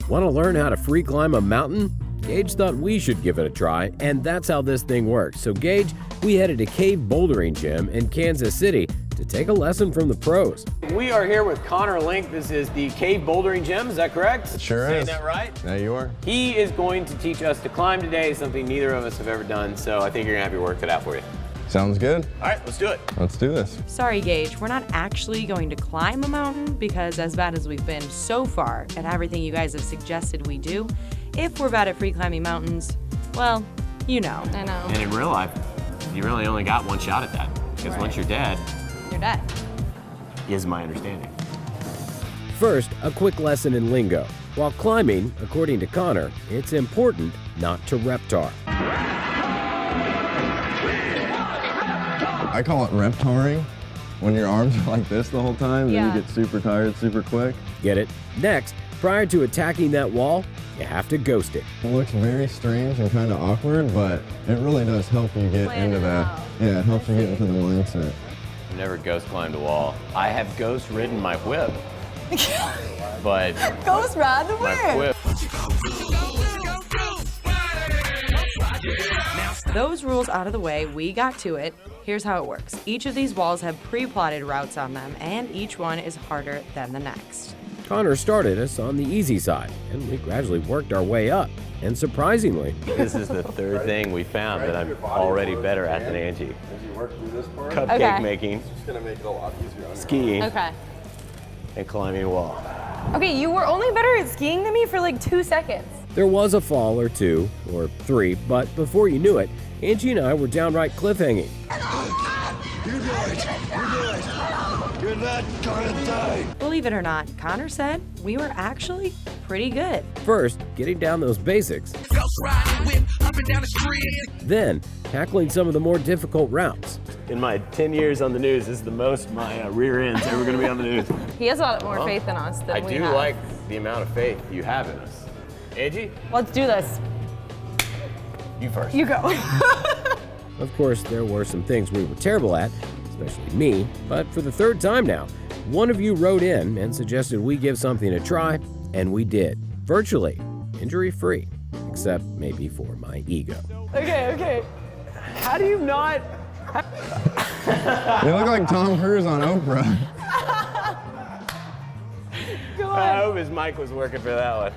Want to learn how to free climb a mountain? Gage thought we should give it a try, and that's how this thing works. So Gage, we headed to Cave Bouldering Gym in Kansas City to take a lesson from the pros. We are here with Connor Link. This is the Cave Bouldering Gym, is that correct? It sure is. Saying that right? Yeah, you are. He is going to teach us to climb today, something neither of us have ever done, so I think you're gonna have your work cut out for you. Sounds good. All right, let's do it. Let's do this. Sorry, Gage, we're not actually going to climb a mountain because as bad as we've been so far at everything you guys have suggested we do, if we're bad at free climbing mountains, well, you know. I know. And in real life, you really only got one shot at that, because once you're dead, You're dead. is my understanding. First, a quick lesson in lingo. While climbing, according to Connor, it's important not to reptar. I call it reptarring. When your arms are like this the whole time, Yeah. then you get super tired super quick. Get it? Next, prior to attacking that wall, you have to ghost it. It looks very strange and kind of awkward, but it really does help you get Plan into it that. out. Yeah, it helps you get into the mindset. I've never ghost climbed a wall. I have ghost ridden my whip, but Ghost ride the my whip. whip. Those rules out of the way, we got to it. Here's how it works. Each of these walls have pre-plotted routes on them, and each one is harder than the next. Connor started us on the easy side, and we gradually worked our way up. And surprisingly, this is the third thing we found that I'm already better at than Angie. Cupcake Okay. making, It's gonna make it a lot easier on skiing, Okay. and climbing a wall. Okay, you were only better at skiing than me for like 2 seconds. There was a fall or two, or three, but before you knew it, Angie and I were downright cliffhanging. You're not gonna die. Believe it or not, Connor said we were actually pretty good. First, getting down those basics, then tackling some of the more difficult routes. In my 10 years on the news, this is the most my rear end's ever gonna be on the news. He has a lot more faith in us than I we do have. like the amount of faith you have in us. Angie, Let's do this. you first. You go. Of course, there were some things we were terrible at, especially me, but for the third time now, one of you wrote in and suggested we give something a try, and we did. Virtually injury-free, except maybe for my ego. Okay. How do you not? You look like Tom Cruise on Oprah. Go I on. hope his mic was working for that one.